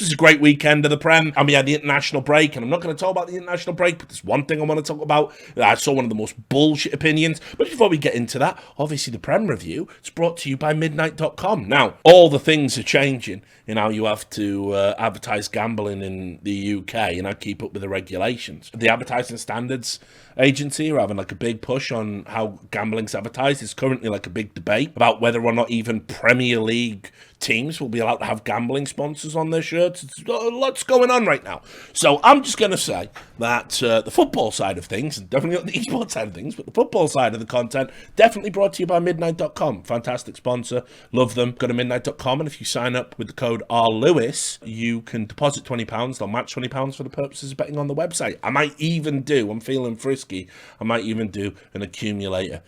was a great weekend of the Prem, and we had the international break, and I'm not going to talk about the international break, but there's one thing I want to talk about. I saw one of the most bullshit opinions, but before we get into that, obviously the Prem review is brought to you by midnight.com. Now, all the things are changing in how you have to advertise gambling in the UK, and I keep up with the regulations. The Advertising Standards Agency are having like a big push on how gambling's advertised. There's currently like a big debate about whether or not even Premier League teams will be allowed to have gambling sponsors on their shirts. It's lots going on right now. So I'm just going to say that the football side of things, and definitely not the esports side of things, but the football side of the content, definitely brought to you by midnight.com. Fantastic sponsor. Love them. Go to midnight.com, and if you sign up with the code RLewis, you can deposit £20. They'll match £20 for the purposes of betting on the website. I might even do, I'm feeling frisky, I might even do an accumulator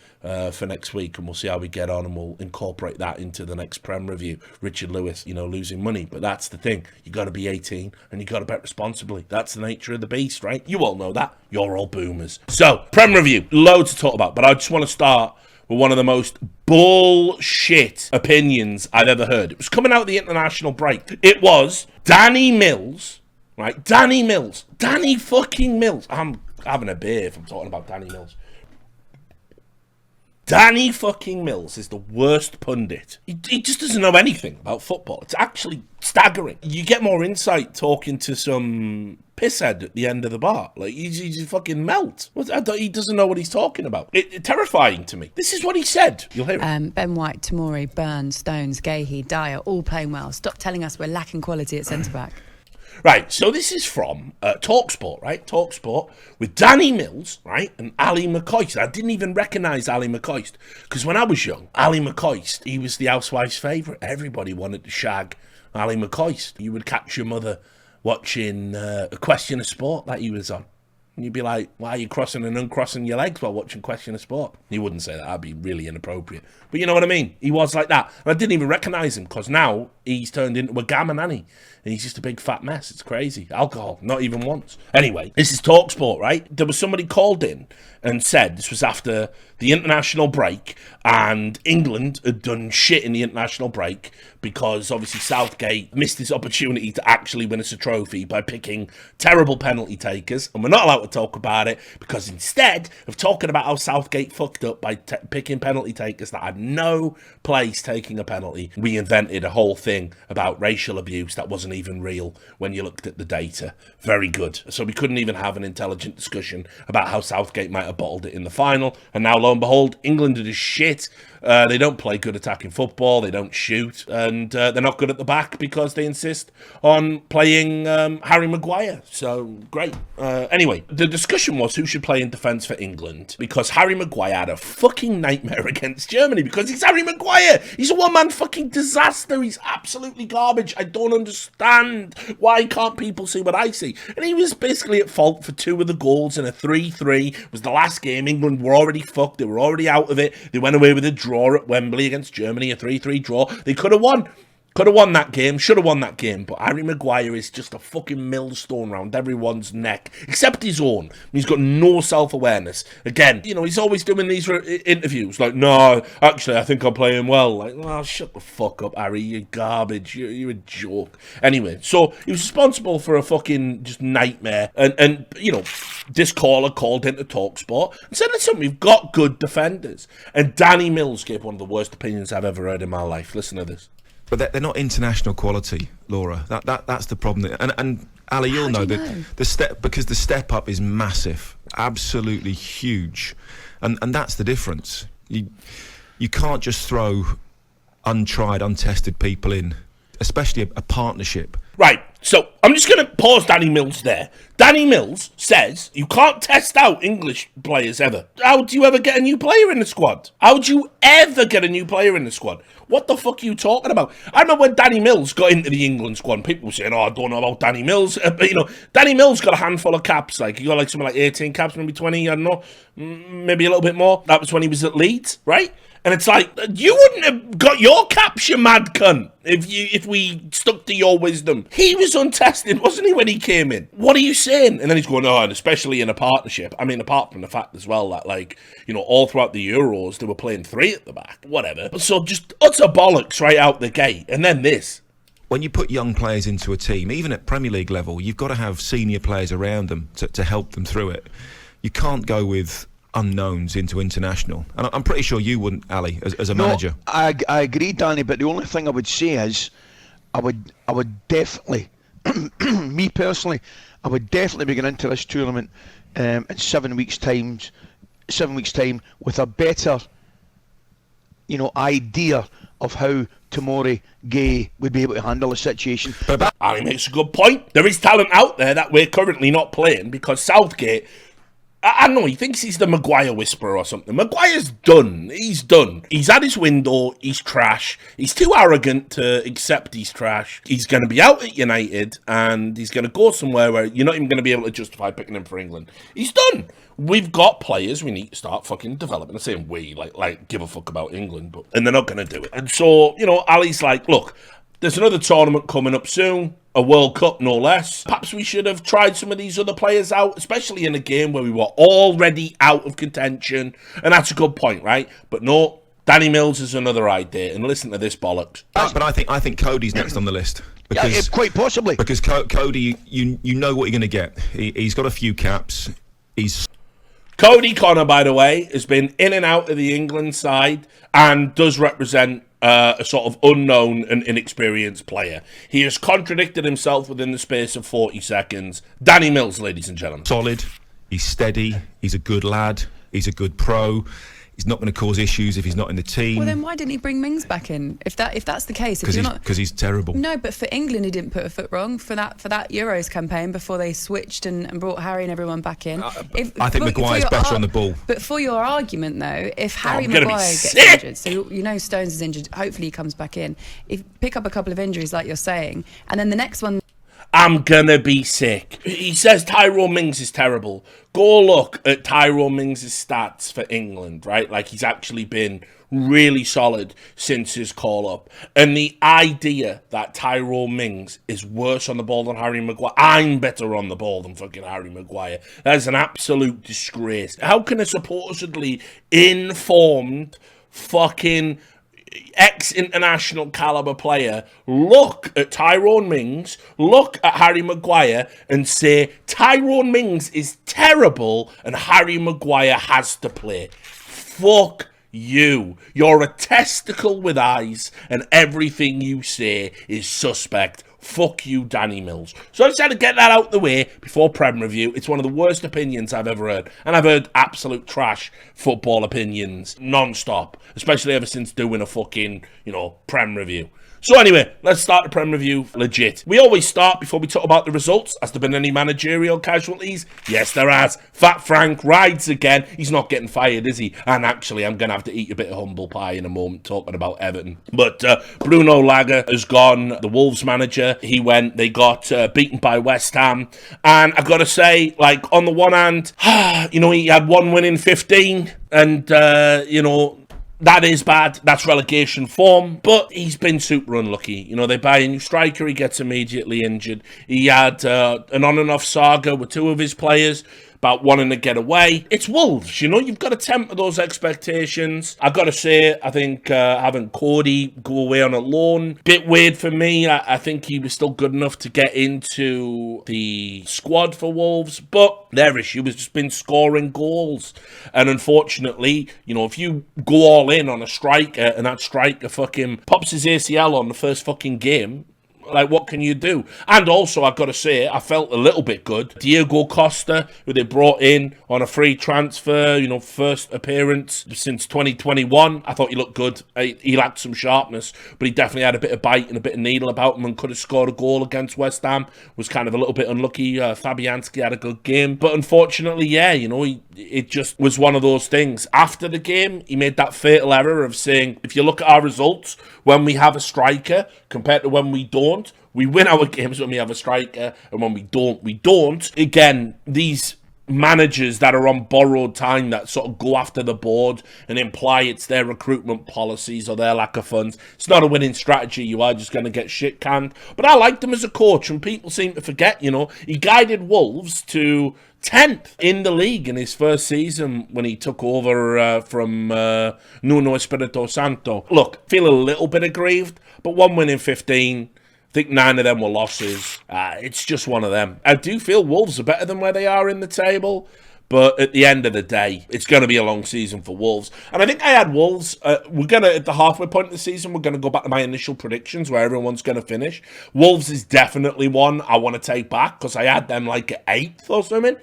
for next week, and we'll see how we get on, and we'll incorporate that into the next Prem review. Richard Lewis, losing money, but that's the thing. You got to be 18 and you got to bet responsibly. That's the nature of the beast, right? You all know that. You're all boomers. So, Prem review, loads to talk about, but I just want to start with one of the most bullshit opinions I've ever heard. It was coming out of the international break. It was Danny Mills, right? Danny fucking Mills. I'm having a beer if I'm talking about Danny Mills. Danny fucking Mills is the worst pundit. He just doesn't know anything about football. It's actually staggering. You get more insight talking to some pisshead at the end of the bar. Like, he's fucking melt. He doesn't know what he's talking about. It's terrifying to me. This is what he said. You'll hear it. Ben White, Tamori, Burns, Stones, Gahey, Dyer, all playing well. Stop telling us we're lacking quality at centre-back. Right, so this is from TalkSport, right? TalkSport with Danny Mills, right? And Ali McCoist. I didn't even recognise Ali McCoist because when I was young, Ali McCoist, he was the housewife's favourite. Everybody wanted to shag Ali McCoist. You would catch your mother watching A Question of Sport that he was on. And you'd be like, why are you crossing and uncrossing your legs while watching Question of Sport? He wouldn't say that. That'd be really inappropriate. But you know what I mean? He was like that. And I didn't even recognise him because now he's turned into a gammon, hasn't he? And he's just a big fat mess. It's crazy. Alcohol, not even once. Anyway, this is TalkSport, right? There was somebody called in and said this was after the international break, and England had done shit in the international break because obviously Southgate missed his opportunity to actually win us a trophy by picking terrible penalty takers, and we're not allowed to talk about it because instead of talking about how Southgate fucked up by picking penalty takers that had no place taking a penalty, we invented a whole thing about racial abuse that wasn't even real when you looked at the data. Very good. So we couldn't even have an intelligent discussion about how Southgate might have bottled it in the final, and now lo and behold, England are just shit. They don't play good attacking football, they don't shoot, and they're not good at the back because they insist on playing Harry Maguire. So, great. Anyway, the discussion was who should play in defence for England, because Harry Maguire had a fucking nightmare against Germany, because he's Harry Maguire. He's a one-man fucking disaster. He's absolutely garbage. I don't understand. Why can't people see what I see? And he was basically at fault for 2 of the goals in a 3-3. It was the last game. England were already fucked. They were already out of it. They went away with a draw at Wembley against Germany, a 3-3 draw. They could have won. Could have won that game, should have won that game, but Harry Maguire is just a fucking millstone round everyone's neck, except his own. He's got no self-awareness. Again, he's always doing these interviews, like, no, actually, I think I'm playing well. Like, oh, shut the fuck up, Harry, you're garbage, you're a joke. Anyway, so he was responsible for a fucking just nightmare, and this caller called into TalkSport and said, listen, we've got good defenders. And Danny Mills gave one of the worst opinions I've ever heard in my life. Listen to this. But they're not international quality, Laura. That's the problem. And Ali, you'll know that the step up is massive, absolutely huge, and that's the difference. You can't just throw untried, untested people in, especially a partnership. Right. So I'm just going to pause Danny Mills there. Danny Mills says you can't test out English players ever. How do you ever get a new player in the squad? How do you ever get a new player in the squad? What the fuck are you talking about? I remember when Danny Mills got into the England squad, people were saying, I don't know about Danny Mills. But, Danny Mills got a handful of caps. Like, he got like something like 18 caps, maybe 20, I don't know. Maybe a little bit more. That was when he was at Leeds, right? And it's like, you wouldn't have got your caps, you mad cunt, if we stuck to your wisdom. He was untested, wasn't he, when he came in? What are you saying? And then he's going, and especially in a partnership. I mean, apart from the fact as well that, all throughout the Euros, they were playing 3 at the back. Whatever. So just utter bollocks right out the gate. And then this. when you put young players into a team, even at Premier League level, you've got to have senior players around them to help them through it. You can't go with unknowns into international. And I'm pretty sure you wouldn't, Ali, as a manager. I agree, Danny, but the only thing I would say is I would definitely, me personally, I would definitely be going into this tournament in 7 weeks' time with a better, idea of how Tomori Gay would be able to handle the situation. And he makes a good point. There is talent out there that we're currently not playing because Southgate, I don't know, he thinks he's the Maguire whisperer or something. Maguire's done. He's done. He's had his window. He's trash. He's too arrogant to accept he's trash. He's going to be out at United and he's going to go somewhere where you're not even going to be able to justify picking him for England. He's done. We've got players we need to start fucking developing. I'm saying we, like give a fuck about England, and they're not going to do it. And so, Ali's like, look, there's another tournament coming up soon. A World Cup, no less. Perhaps we should have tried some of these other players out, especially in a game where we were already out of contention. And that's a good point, right? But no, Danny Mills is another idea. And listen to this bollocks. But I think Cody's next on the list. Because, quite possibly. Because Cody, you know what you're going to get. He's got a few caps. Cody Connor, by the way, has been in and out of the England side and does represent a sort of unknown and inexperienced player. He has contradicted himself within the space of 40 seconds. Danny Mills, ladies and gentlemen. Solid. He's steady. He's a good lad. He's a good pro. He's not going to cause issues if he's not in the team. Well, then why didn't he bring Mings back in? If that's the case, because he's terrible. No, but for England, he didn't put a foot wrong for that Euros campaign before they switched and brought Harry and everyone back in. I think Maguire's better on the ball. But for your argument, though, if Harry Maguire gets injured, so Stones is injured, hopefully he comes back in. If pick up a couple of injuries, like you're saying, and then the next one. I'm gonna be sick. He says Tyrone Mings is terrible. Go look at Tyrone Mings' stats for England, right? Like, he's actually been really solid since his call-up. And the idea that Tyrone Mings is worse on the ball than Harry Maguire, I'm better on the ball than fucking Harry Maguire. That is an absolute disgrace. How can a supposedly informed fucking ex-international caliber player look at Tyrone Mings, look at Harry Maguire and say Tyrone Mings is terrible and Harry Maguire has to play? Fuck you. You're a testicle with eyes and everything you say is suspect. Fuck you, Danny Mills. So I just had to get that out the way before Prem Review. It's one of the worst opinions I've ever heard. And I've heard absolute trash football opinions non-stop. Especially ever since doing a fucking, Prem Review. So anyway, let's start the Prem Review legit. We always start before we talk about the results. Has there been any managerial casualties? Yes, there has. Fat Frank rides again. He's not getting fired, is he? And actually, I'm going to have to eat a bit of humble pie in a moment talking about Everton. But Bruno Lager has gone, the Wolves manager. He went, they got beaten by West Ham. And I've got to say, like, on the one hand, he had one win in 15. And, that is bad. That's relegation form. But he's been super unlucky. They buy a new striker. He gets immediately injured. He had an on and off saga with two of his players about wanting to get away. It's Wolves, you've got to temper those expectations. I've got to say, I think having Cody go away on a loan, bit weird for me. I think he was still good enough to get into the squad for Wolves, but their issue has just been scoring goals. And unfortunately, if you go all in on a striker and that striker fucking pops his ACL on the first fucking game, like, what can you do? And also, I've got to say, I felt a little bit good. Diego Costa, who they brought in on a free transfer, first appearance since 2021. I thought he looked good. He lacked some sharpness, but he definitely had a bit of bite and a bit of needle about him and could have scored a goal against West Ham. Was kind of a little bit unlucky. Fabianski had a good game. But unfortunately, it just was one of those things. After the game, he made that fatal error of saying, if you look at our results, when we have a striker compared to when we don't, we win our games when we have a striker, and when we don't, we don't. Again, these managers that are on borrowed time that sort of go after the board and imply it's their recruitment policies or their lack of funds, it's not a winning strategy. You are just going to get shit canned. But I liked him as a coach, and people seem to forget, he guided Wolves to 10th in the league in his first season when he took over from Nuno Espirito Santo. Look, feel a little bit aggrieved, but one win in 15 think 9 of them were losses. It's just one of them. I do feel Wolves are better than where they are in the table. But at the end of the day, it's going to be a long season for Wolves. And I think I had Wolves. We're going to, at the halfway point of the season, we're going to go back to my initial predictions where everyone's going to finish. Wolves is definitely one I want to take back because I had them like at 8th or something.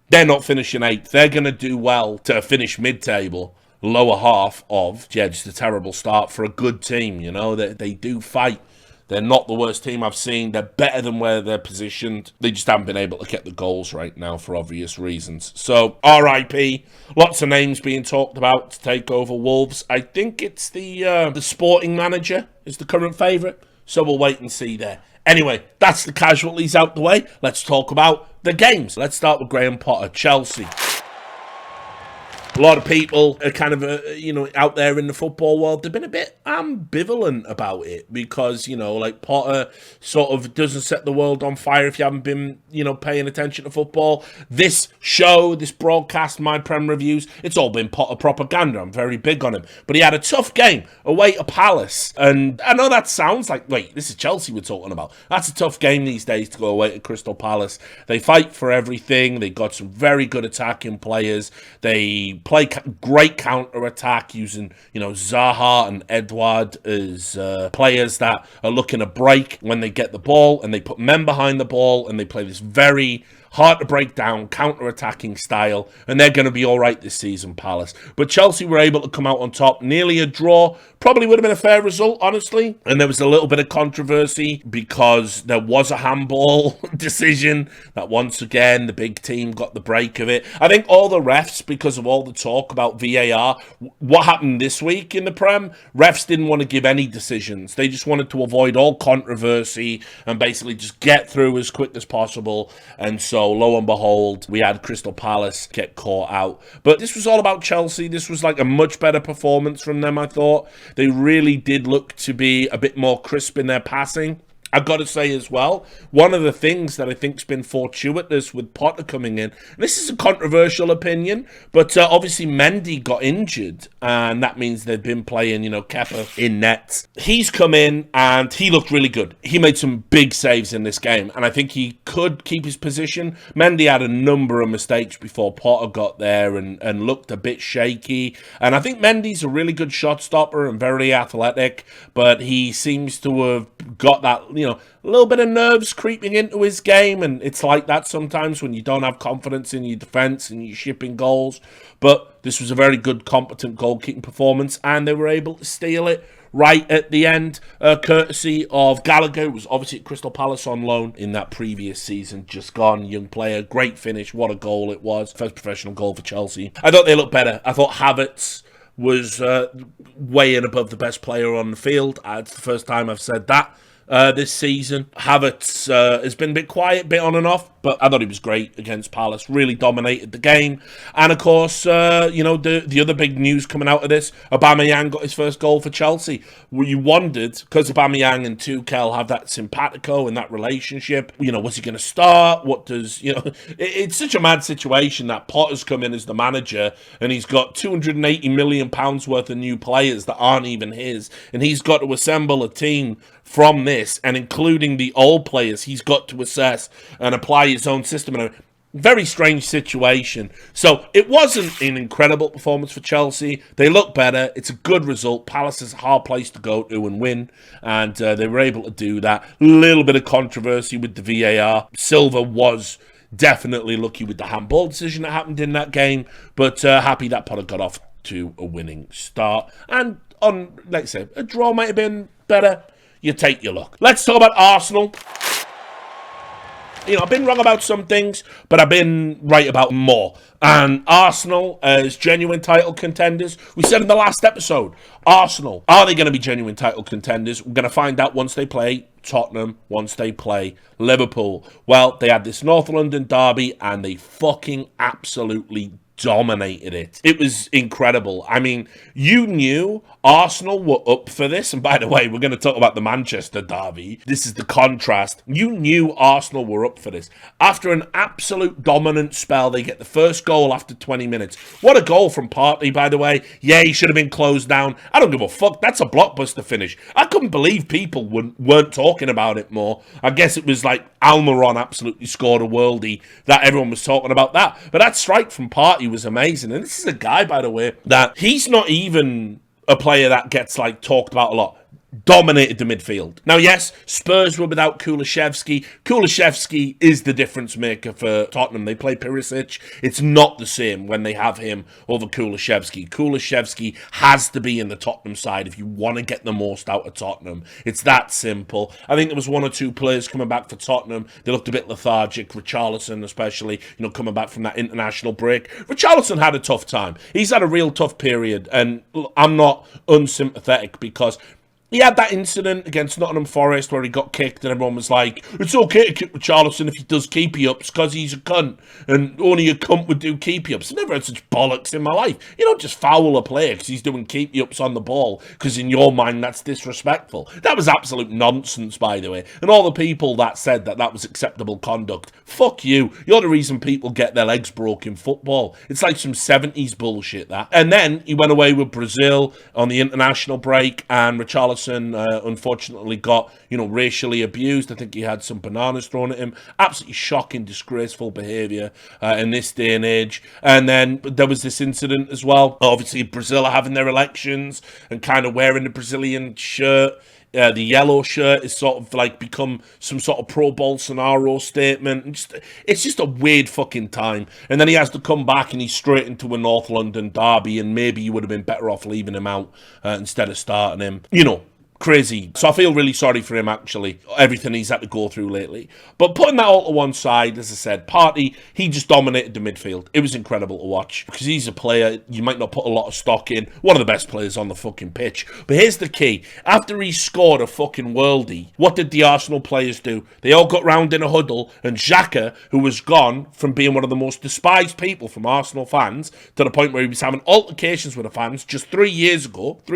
They're not finishing 8th. They're going to do well to finish mid-table, lower half of, just a terrible start for a good team. You know, they do fight. They're not the worst team I've seen. They're better than where they're positioned. They just haven't been able to get the goals right now for obvious reasons. So, RIP. Lots of names being talked about to take over Wolves. I think it's the sporting manager is the current favourite. So we'll wait and see there. Anyway, that's the casualties out the way. Let's talk about the games. Let's start with Graham Potter, Chelsea. A lot of people are kind of, out there in the football world, they've been a bit ambivalent about it because, like Potter sort of doesn't set the world on fire if you haven't been, paying attention to football. This show, this broadcast, My Prem Reviews, it's all been Potter propaganda. I'm very big on him. But he had a tough game away to Palace. And I know that sounds like, wait, this is Chelsea we're talking about. That's a tough game these days to go away to Crystal Palace. They fight for everything. They got some very good attacking players. They play great counter-attack using, Zaha and Edouard as players that are looking to break when they get the ball, and they put men behind the ball, and they play this very hard to break down, counter-attacking style, and they're going to be all right this season, Palace. But Chelsea were able to come out on top, nearly a draw. Probably would have been a fair result, honestly. And there was a little bit of controversy because there was a handball decision that once again the big team got the break of it. I think all the refs, because of all the talk about VAR, what happened this week in the Prem, refs didn't want to give any decisions. They just wanted to avoid all controversy and basically just get through as quick as possible. And so lo and behold, we had Crystal Palace get caught out. But this was all about Chelsea. This was like a much better performance from them, I thought. They really did look to be a bit more crisp in their passing. I've got to say as well, one of the things that I think's been fortuitous with Potter coming in, and this is a controversial opinion, but obviously Mendy got injured, and that means they've been playing, Kepa in nets. He's come in, and he looked really good. He made some big saves in this game, and I think he could keep his position. Mendy had a number of mistakes before Potter got there and looked a bit shaky, and I think Mendy's a really good shot stopper and very athletic, but he seems to have got that, a little bit of nerves creeping into his game, and it's like that sometimes when you don't have confidence in your defence and you're shipping goals. But this was a very good, competent goalkeeping performance, and they were able to steal it right at the end, courtesy of Gallagher, who was obviously at Crystal Palace on loan in that previous season, just gone, young player, great finish, what a goal it was, first professional goal for Chelsea. I thought they looked better. I thought Havertz was way in above the best player on the field. It's the first time I've said that this season. Havertz has been a bit quiet, bit on and off, but I thought he was great against Palace. Really dominated the game. And of course, the other big news coming out of this, Aubameyang got his first goal for Chelsea. You wondered, because Aubameyang and Tuchel have that simpatico and that relationship, was he going to start? What does, it's such a mad situation that Potter's come in as the manager and he's got £280 million worth of new players that aren't even his. And he's got to assemble a team from this, and including the old players, he's got to assess and apply his own system in a very strange situation. So it wasn't an incredible performance for Chelsea. They look better. It's a good result. Palace is a hard place to go to and win, and they were able to do that. A little bit of controversy with the VAR. Silva was definitely lucky with the handball decision that happened in that game, but happy that Potter got off to a winning start. And on, let's say, a draw might have been better. You take your luck. Let's talk about Arsenal. I've been wrong about some things, but I've been right about more. And Arsenal as genuine title contenders. We said in the last episode, Arsenal, are they going to be genuine title contenders? We're going to find out once they play Tottenham, once they play Liverpool. Well, they had this North London derby, and they fucking absolutely dominated it. It was incredible. I mean, you knew Arsenal were up for this. And by the way, we're going to talk about the Manchester derby. This is the contrast. You knew Arsenal were up for this. After an absolute dominant spell, they get the first goal after 20 minutes. What a goal from Partey, by the way. Yeah, he should have been closed down. I don't give a fuck. That's a blockbuster finish. I couldn't believe people weren't talking about it more. I guess it was like Almiron absolutely scored a worldie that everyone was talking about that. But that strike from Partey was amazing. And this is a guy, by the way, that he's not even a player that gets like talked about a lot. Dominated the midfield. Now, yes, Spurs were without Kulusevski. Kulusevski is the difference maker for Tottenham. They play Perisic. It's not the same when they have him over Kulusevski. Kulusevski has to be in the Tottenham side if you want to get the most out of Tottenham. It's that simple. I think there was one or two players coming back for Tottenham. They looked a bit lethargic. Richarlison, especially, coming back from that international break. Richarlison had a tough time. He's had a real tough period, and I'm not unsympathetic because he had that incident against Nottingham Forest where he got kicked and everyone was like, it's okay to kick Richarlison if he does keepy-ups because he's a cunt and only a cunt would do keepy-ups. I've never had such bollocks in my life. You don't just foul a player because he's doing keepy-ups on the ball because in your mind that's disrespectful. That was absolute nonsense, by the way. And all the people that said that was acceptable conduct, fuck you. You're the reason people get their legs broke in football. It's like some 70s bullshit, that. And then he went away with Brazil on the international break and Richarlison unfortunately got, racially abused. I think he had some bananas thrown at him. Absolutely shocking, disgraceful behaviour in this day and age. And then there was this incident as well. Obviously, Brazil are having their elections and kind of wearing the Brazilian shirt. The yellow shirt is sort of like become some sort of pro-Bolsonaro statement. And it's just a weird fucking time. And then he has to come back and he's straight into a North London derby and maybe you would have been better off leaving him out instead of starting him. Crazy. So I feel really sorry for him, actually, everything he's had to go through lately. But putting that all to one side, as I said, Partey, he just dominated the midfield. It was incredible to watch because he's a player you might not put a lot of stock in. One of the best players on the fucking pitch. But here's the key. After he scored a fucking worldie, what did the Arsenal players do? They all got round in a huddle and Xhaka, who was gone from being one of the most despised people from Arsenal fans to the point where he was having altercations with the fans just 3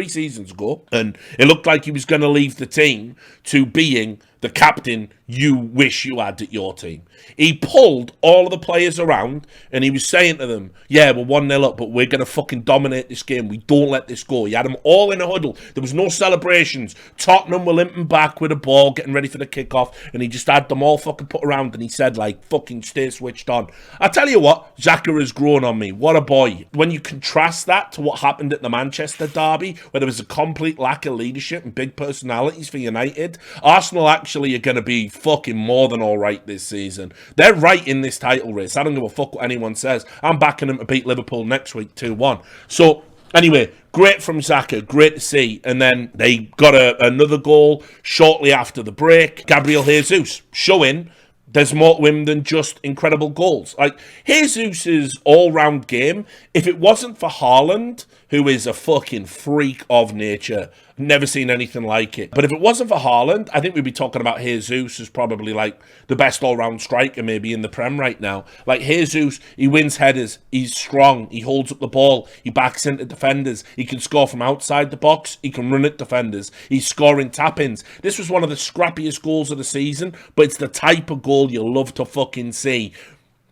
seasons ago, and it looked like he was going to leave the team to being the captain you wish you had at your team. He pulled all of the players around and he was saying to them, yeah, we're 1-0 up, but we're going to fucking dominate this game. We don't let this go. He had them all in a huddle. There was no celebrations. Tottenham were limping back with a ball, getting ready for the kickoff, and he just had them all fucking put around and he said, like, fucking stay switched on. I tell you what, Xhaka has grown on me. What a boy. When you contrast that to what happened at the Manchester derby, where there was a complete lack of leadership and big personalities for United, Arsenal actually are going to be fucking more than all right this season. They're right in this title race. I don't give a fuck what anyone says. I'm backing them to beat Liverpool next week 2-1. So anyway, great from Xhaka, great to see. And then they got another goal shortly after the break. Gabriel Jesus showing there's more to him than just incredible goals. Like, Jesus' all-round game, if it wasn't for Haaland, who is a fucking freak of nature, never seen anything like it. But if it wasn't for Haaland, I think we'd be talking about Jesus as probably like the best all-round striker maybe in the Prem right now. Like, Jesus, he wins headers, he's strong, he holds up the ball, he backs into defenders, he can score from outside the box, he can run at defenders, he's scoring tap-ins. This was one of the scrappiest goals of the season, but it's the type of goal you love to fucking see.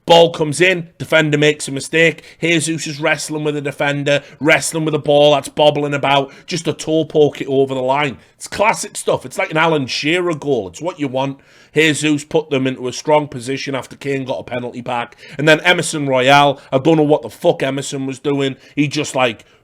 Ball comes in, defender makes a mistake, Jesus is wrestling with a defender, wrestling with a ball that's bobbling about, just a toe poke it over the line. It's classic stuff. It's like an Alan Shearer goal. It's what you want. Jesus put them into a strong position after Kane got a penalty back. And then Emerson Royale, I don't know what the fuck Emerson was doing. He just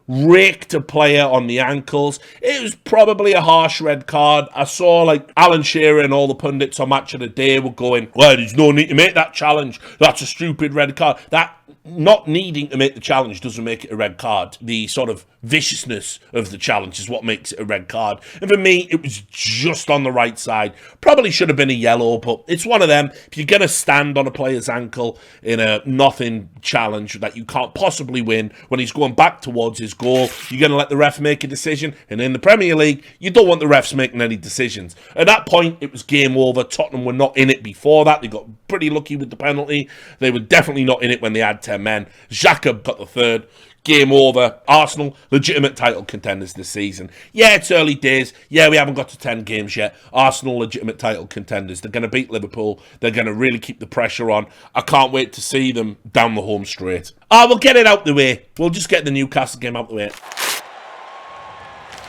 raked a player on the ankles. It was probably a harsh red card. I saw Alan Shearer and all the pundits on Match of the Day were going, well, there's no need to make that challenge. That's a stupid red card. That not needing to make the challenge doesn't make it a red card. The sort of viciousness of the challenge is what makes it a red card. And for me, it was just on the right side. Probably should have been a yellow, but it's one of them. If you're going to stand on a player's ankle in a nothing challenge that you can't possibly win when he's going back towards his goal, you're going to let the ref make a decision. And in the Premier League, you don't want the refs making any decisions. At that point, it was game over. Tottenham were not in it before that. They got pretty lucky with the penalty. They were definitely not in it when they had 10 their men. Xhaka got the third. Game over. Arsenal, legitimate title contenders this season. Yeah, it's early days. Yeah, we haven't got to 10 games yet. Arsenal, legitimate title contenders. They're going to beat Liverpool. They're going to really keep the pressure on. I can't wait to see them down the home straight. We'll get it out the way. We'll just get the Newcastle game out the way.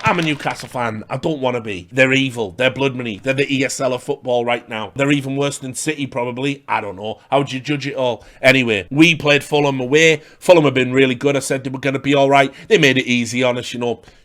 I'm a Newcastle fan. I don't want to be. They're evil. They're blood money. They're the ESL of football right now. They're even worse than City, probably. I don't know. How would you judge it all? Anyway, we played Fulham away. Fulham have been really good. I said they were going to be all right. They made it easy on us,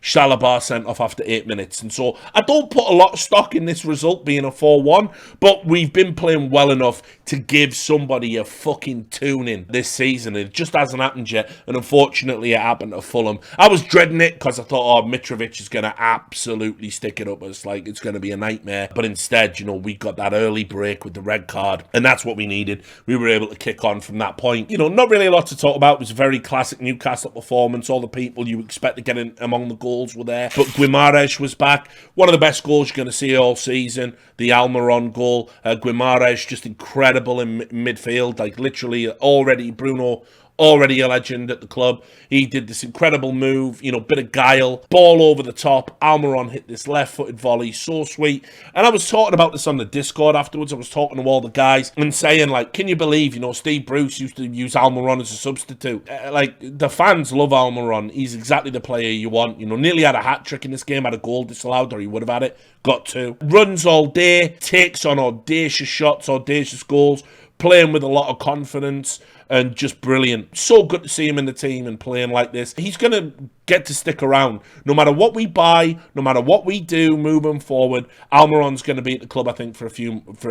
Shalabah sent off after 8 minutes. And so I don't put a lot of stock in this result being a 4-1, but we've been playing well enough to give somebody a fucking tune-in this season. It just hasn't happened yet, and unfortunately it happened to Fulham. I was dreading it because I thought, Mitrovic is going to absolutely stick it up. It's going to be a nightmare. But instead, we got that early break with the red card, and that's what we needed. We were able to kick on from that point. Not really a lot to talk about. It was a very classic Newcastle performance. All the people you expect to get in among the goals were there. But Guimaraes was back. One of the best goals you're going to see all season. The Almiron goal. Guimaraes, just incredible in midfield. Literally already a legend at the club. He did this incredible move, bit of guile, ball over the top. Almiron hit this left-footed volley, so sweet. And I was talking about this on the Discord afterwards. I was talking to all the guys and saying, can you believe, Steve Bruce used to use Almiron as a substitute? The fans love Almiron. He's exactly the player you want. Nearly had a hat-trick in this game, had a goal disallowed, or he would have had it. Got two. Runs all day, takes on audacious shots, audacious goals, playing with a lot of confidence. And just brilliant. So good to see him in the team and playing like this. He's going to get to stick around. No matter what we buy, no matter what we do moving forward, Almiron's going to be at the club, I think, for a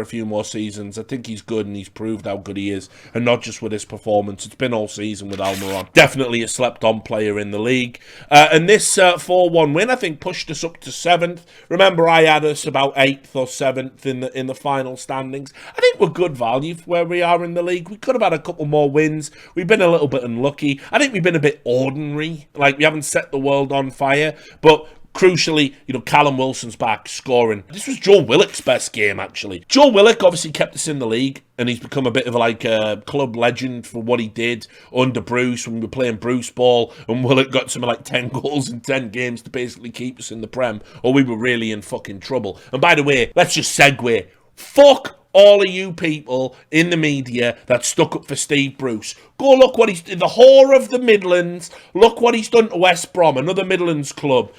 few more seasons. I think he's good, and he's proved how good he is. And not just with his performance. It's been all season with Almiron. Definitely a slept-on player in the league. And this 4-1 win, I think, pushed us up to 7th. Remember, I had us about 8th or 7th in the final standings. I think we're good value for where we are in the league. We could have had a couple more wins. We've been a little bit unlucky. I think we've been a bit ordinary. We haven't set the world on fire. But crucially, Callum Wilson's back scoring. This was Joe Willock's best game, actually. Joe Willock obviously kept us in the league, and he's become a bit of a club legend for what he did under Bruce when we were playing Bruce ball, and Willock got something 10 goals in 10 games to basically keep us in the Prem, or we were really in fucking trouble. And by the way, let's just segue. Fuck all of you people in the media that stuck up for Steve Bruce. Go look what he's... The whore of the Midlands. Look what he's done to West Brom, another Midlands club.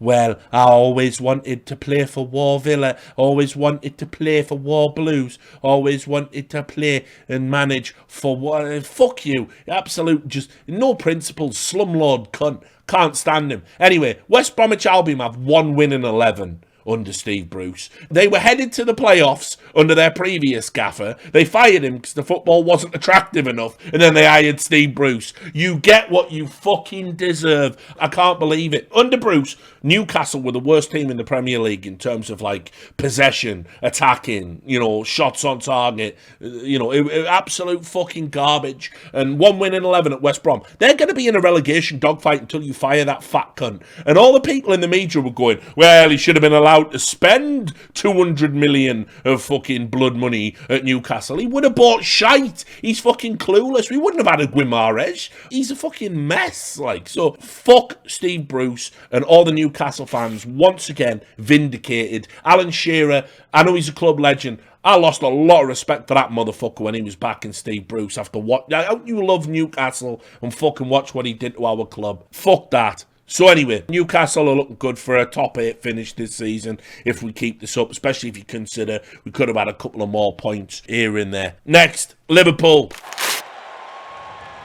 Well, I always wanted to play for War Villa. Always wanted to play for War Blues. Always wanted to play and manage for War... Fuck you. Absolute just... No principles. Slumlord cunt. Can't stand him. Anyway, West Bromwich Albion have 1 win in 11. Under Steve Bruce. They were headed to the playoffs under their previous gaffer. They fired him because the football wasn't attractive enough, and then they hired Steve Bruce. You get what you fucking deserve. I can't believe it. Under Bruce, Newcastle were the worst team in the Premier League in terms of possession, attacking, shots on target, absolute fucking garbage. And 1 win in 11 at West Brom. They're going to be in a relegation dogfight until you fire that fat cunt. And all the people in the media were going, well, he should have been allowed to spend 200 million of fucking blood money at Newcastle. He would have bought shite. He's fucking clueless. We wouldn't have had a Guimaraes. He's a fucking mess. So fuck Steve Bruce and all the Newcastle fans once again vindicated. Alan Shearer, I know he's a club legend. I lost a lot of respect for that motherfucker when he was backing Steve Bruce after what... Don't you love Newcastle and fucking watch what he did to our club? Fuck that. So anyway, Newcastle are looking good for a top 8 finish this season if we keep this up, especially if you consider we could have had a couple of more points here and there. Next, Liverpool.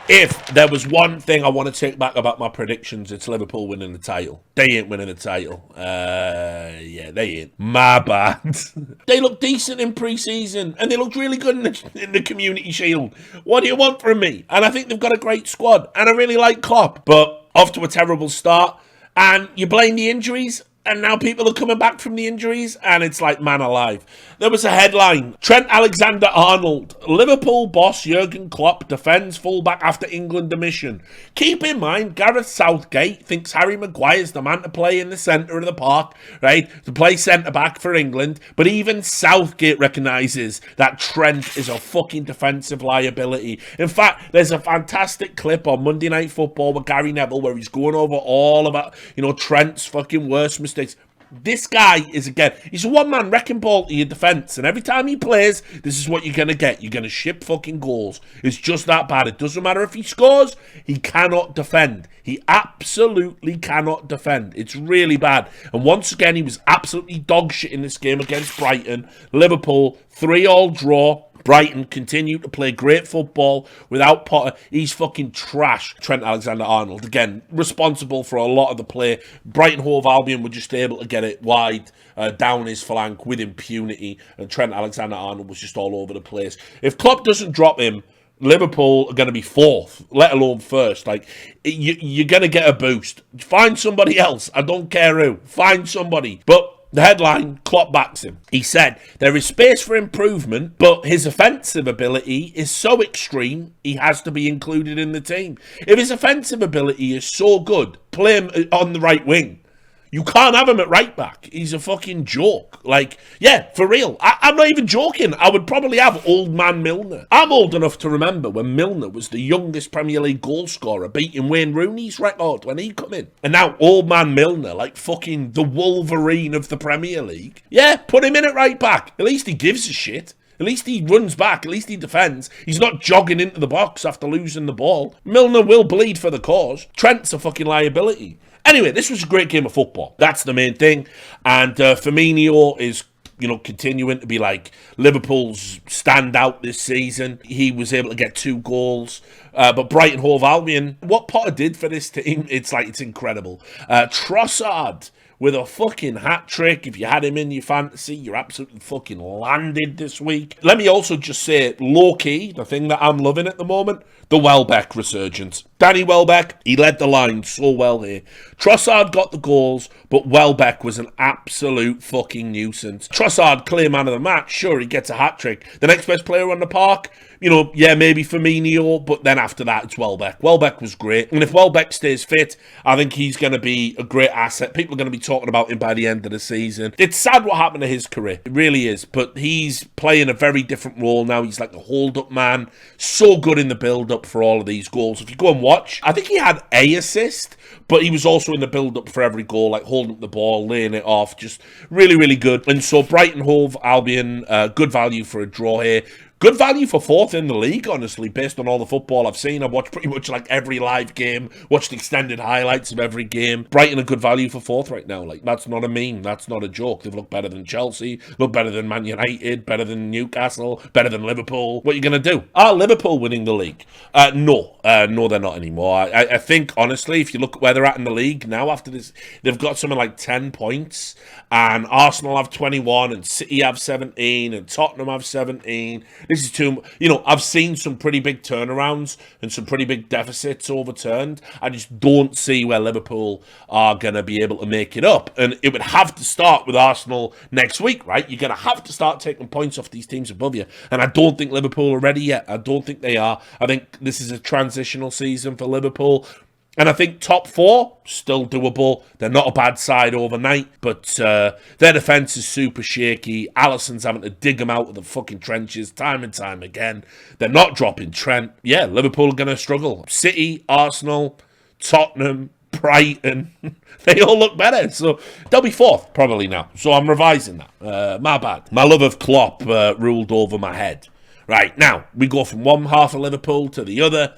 If there was one thing I want to take back about my predictions, it's Liverpool winning the title. They ain't winning the title. Yeah, they ain't. My bad. They look decent in pre-season, and they looked really good in the Community Shield. What do you want from me? And I think they've got a great squad, and I really like Klopp, but off to a terrible start. And you blame the injuries? And now people are coming back from the injuries, and it's like, man alive. There was a headline. Trent Alexander-Arnold. Liverpool boss Jurgen Klopp defends fullback after England demission. Keep in mind, Gareth Southgate thinks Harry Maguire's the man to play in the centre of the park, right? To play centre-back for England. But even Southgate recognises that Trent is a fucking defensive liability. In fact, there's a fantastic clip on Monday Night Football with Gary Neville where he's going over all about, Trent's fucking worst mistakes. This guy is, again, he's a one-man wrecking ball to your defence, and every time he plays, this is what you're going to get. You're going to ship fucking goals. It's just that bad. It doesn't matter if he scores, he cannot defend. He absolutely cannot defend. It's really bad. And once again, he was absolutely dog shit in this game against Brighton. Liverpool, 3-3 draw. Brighton continue to play great football without Potter. He's fucking trash. Trent Alexander-Arnold, again, responsible for a lot of the play. Brighton Hove Albion were just able to get it wide down his flank with impunity, and Trent Alexander-Arnold was just all over the place. If Klopp doesn't drop him, Liverpool are going to be fourth, let alone first. Like, you're going to get a boost. Find somebody else. I don't care who. Find somebody. But the headline, Klopp backs him. He said, there is space for improvement, but his offensive ability is so extreme, he has to be included in the team. If his offensive ability is so good, play him on the right wing. You can't have him at right back. He's a fucking joke. Like, yeah, for real. I'm not even joking. I would probably have old man Milner. I'm old enough to remember when Milner was the youngest Premier League goal scorer, beating Wayne Rooney's record when he come in. And now old man Milner, like fucking the Wolverine of the Premier League. Yeah, put him in at right back. At least he gives a shit. At least he runs back. At least he defends. He's not jogging into the box after losing the ball. Milner will bleed for the cause. Trent's a fucking liability. Anyway, this was a great game of football. That's the main thing. And Firmino is, continuing to be like Liverpool's standout this season. He was able to get 2 goals. But Brighton Hove Albion, what Potter did for this team, it's incredible. Trossard with a fucking hat-trick. If you had him in your fantasy, you're absolutely fucking landed this week. Let me also just say, low-key, the thing that I'm loving at the moment, the Welbeck resurgence. Danny Welbeck, he led the line so well here. Trossard got the goals, but Welbeck was an absolute fucking nuisance. Trossard, clear man of the match, sure, he gets a hat-trick. The next best player on the park, maybe Firmino, but then after that, it's Welbeck. Welbeck was great, and if Welbeck stays fit, I think he's going to be a great asset. People are going to be talking about him by the end of the season. It's sad what happened to his career. It really is, but he's playing a very different role now. He's like a hold-up man, so good in the build-up for all of these goals. If you go and watch, I think he had a assist, but he was also in the build-up for every goal, like holding up the ball, laying it off, just really, really good. And so Brighton Hove Albion, good value for a draw here. Good value for 4th in the league, honestly, based on all the football I've seen. I've watched pretty much like every live game, watched extended highlights of every game. Brighton a good value for 4th right now. Like, that's not a meme. That's not a joke. They've looked better than Chelsea, looked better than Man United, better than Newcastle, better than Liverpool. What are you going to do? Are Liverpool winning the league? No, they're not anymore. I think, honestly, if you look at where they're at in the league now after this, they've got something like 10 points, and Arsenal have 21, and City have 17, and Tottenham have 17. This is too, I've seen some pretty big turnarounds and some pretty big deficits overturned. I just don't see where Liverpool are going to be able to make it up. And it would have to start with Arsenal next week, right? You're going to have to start taking points off these teams above you. And I don't think Liverpool are ready yet. I don't think they are. I think this is a transitional season for Liverpool. And I think top 4, still doable. They're not a bad side overnight, but their defence is super shaky. Alisson's having to dig them out of the fucking trenches time and time again. They're not dropping Trent. Yeah, Liverpool are going to struggle. City, Arsenal, Tottenham, Brighton, they all look better. So they'll be 4th probably now. So I'm revising that. My bad. My love of Klopp ruled over my head. Right, now we go from one half of Liverpool to the other.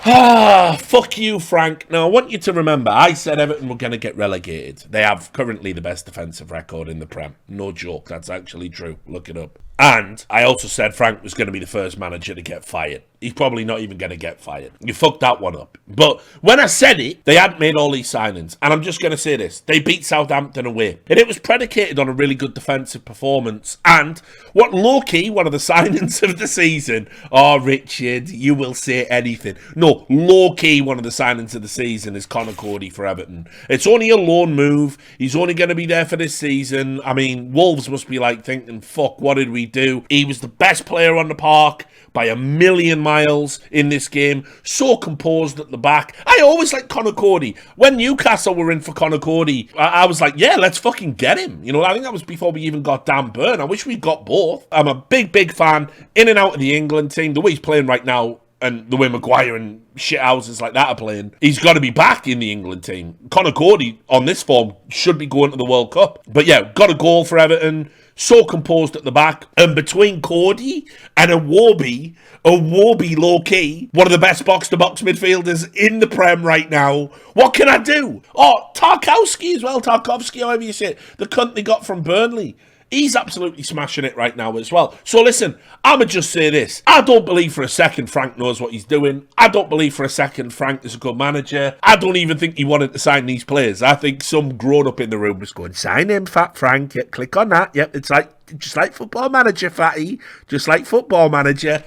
Fuck you, Frank. Now, I want you to remember, I said Everton were going to get relegated. They have currently the best defensive record in the Prem. No joke, that's actually true. Look it up. And I also said Frank was going to be the first manager to get fired. He's probably not even going to get fired. You fucked that one up. But when I said it, they hadn't made all these signings. And I'm just going to say this. They beat Southampton away. And it was predicated on a really good defensive performance. And what low-key, one of the signings of the season, oh, Richard, you will say anything. No, low-key, one of the signings of the season is Conor Cody for Everton. It's only a loan move. He's only going to be there for this season. I mean, Wolves must be like thinking, fuck, what did we do? He was the best player on the park by a million miles in this game, so composed at the back. I always liked Conor Cody. When Newcastle were in for Conor Cody, I was like, yeah, let's fucking get him. You know, I think that was before we even got Dan Burn. I wish we got both. I'm a big fan, in and out of the England team. The way he's playing right now, and the way Maguire and shithouses like that are playing, he's got to be back in the England team. Conor Cody, on this form, should be going to the World Cup. But yeah, got a goal for Everton. So composed at the back. And between Cody and Iwobi low-key, one of the best box-to-box midfielders in the Prem right now. What can I do? Oh, Tarkowski as well. Tarkovsky, however you say it. The cunt they got from Burnley. He's absolutely smashing it right now as well. So listen, I'ma just say this. I don't believe for a second Frank knows what he's doing. I don't believe for a second Frank is a good manager. I don't even think he wanted to sign these players. I think some grown-up in the room was going, sign him, Fat Frank. Yep, click on that. Yep, it's like just like Football Manager, Fatty. Just like Football Manager.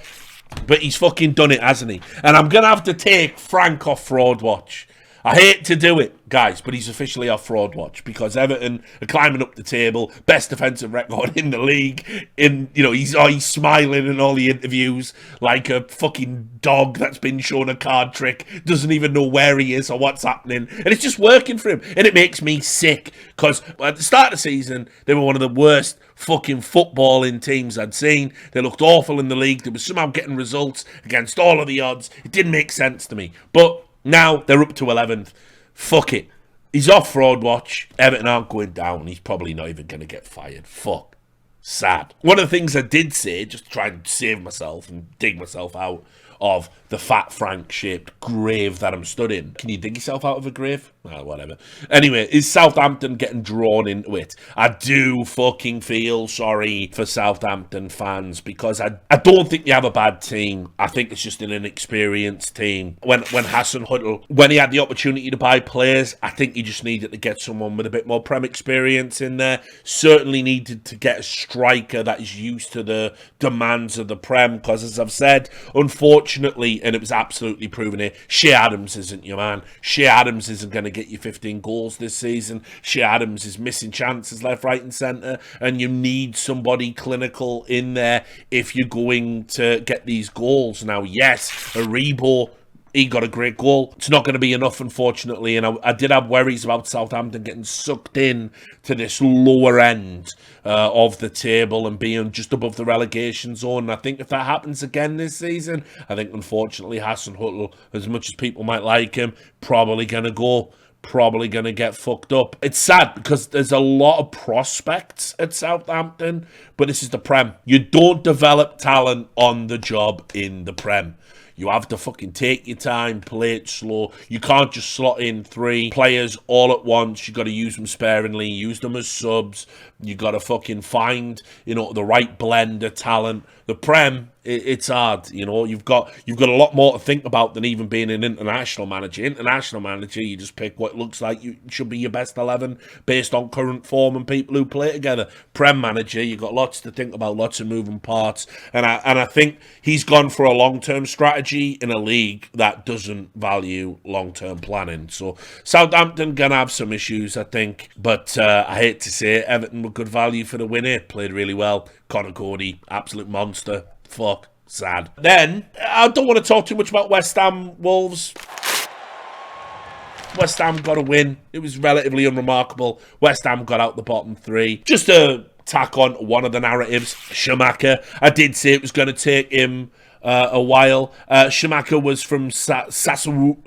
But he's fucking done it, hasn't he? And I'm going to have to take Frank off Fraud Watch. I hate to do it, guys, but he's officially off Fraud Watch because Everton are climbing up the table, best defensive record in the league. He's smiling in all the interviews like a fucking dog that's been shown a card trick, doesn't even know where he is or what's happening, and it's just working for him. And it makes me sick because at the start of the season, they were one of the worst fucking footballing teams I'd seen. They looked awful in the league. They were somehow getting results against all of the odds. It didn't make sense to me, but now they're up to 11th. Fuck it. He's off Fraud Watch. Everton aren't going down. He's probably not even going to get fired. Fuck. Sad. One of the things I did say, just to try and save myself and dig myself out of the Fat Frank-shaped grave that I'm stood in. Can you dig yourself out of a grave? Well, whatever. Anyway, is Southampton getting drawn into it? I do fucking feel sorry for Southampton fans because I don't think they have a bad team. I think it's just an inexperienced team. When Hasenhüttl, when he had the opportunity to buy players, I think he just needed to get someone with a bit more Prem experience in there. Certainly needed to get a striker that is used to the demands of the Prem because, as I've said, unfortunately, and it was absolutely proven here, Shea Adams isn't your man. Shea Adams isn't going to get you 15 goals this season. Shea Adams is missing chances left, right and centre, and you need somebody clinical in there if you're going to get these goals. Now, yes, Aribo, he got a great goal. It's not going to be enough, unfortunately, and I did have worries about Southampton getting sucked in to this lower end of the table and being just above the relegation zone. And I think if that happens again this season, I think, unfortunately, Hasenhüttl, as much as people might like him, probably going to get fucked up. It's sad because there's a lot of prospects at Southampton, but this is the Prem. You don't develop talent on the job in the Prem. You have to fucking take your time, play it slow. You can't just slot in 3 players all at once. You got to use them sparingly, use them as subs. You got to fucking find, the right blend of talent. The Prem, it's hard. You've got a lot more to think about than even being an international manager. International manager, you just pick what looks like you should be your best 11 based on current form and people who play together. Prem manager, you've got lots to think about, lots of moving parts, and I think he's gone for a long-term strategy in a league that doesn't value long-term planning. So Southampton gonna have some issues, I think, but I hate to say it, Everton were good value for the win here. Played really well. Conor Cody, absolute monster. Fuck, sad. Then, I don't want to talk too much about West Ham Wolves. West Ham got a win. It was relatively unremarkable. West Ham got out the bottom 3. Just to tack on one of the narratives, Schumacher, I did say it was going to take him a while. Schumacher was from Sassuolo.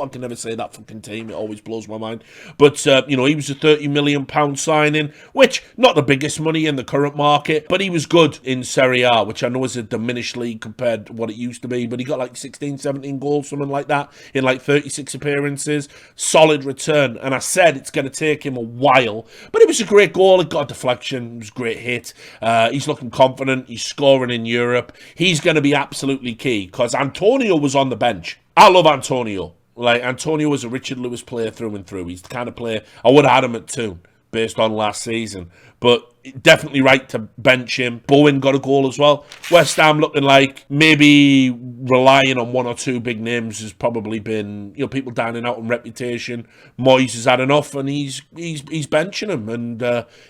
I can never say that fucking team. It always blows my mind. But, he was a £30 million signing, which, not the biggest money in the current market, but he was good in Serie A, which I know is a diminished league compared to what it used to be, but he got like 16, 17 goals, something like that, in like 36 appearances. Solid return. And I said it's going to take him a while, but it was a great goal. It got a deflection. It was a great hit. He's looking confident. He's scoring in Europe. He's going to be absolutely key because Antonio was on the bench. I love Antonio. Like, Antonio was a Richard Lewis player through and through. He's the kind of player I would have had him at 2 based on last season. But definitely right to bench him. Bowen got a goal as well. West Ham looking like maybe relying on 1 or 2 big names has probably been, people dining out on reputation. Moyes has had enough and he's benching him and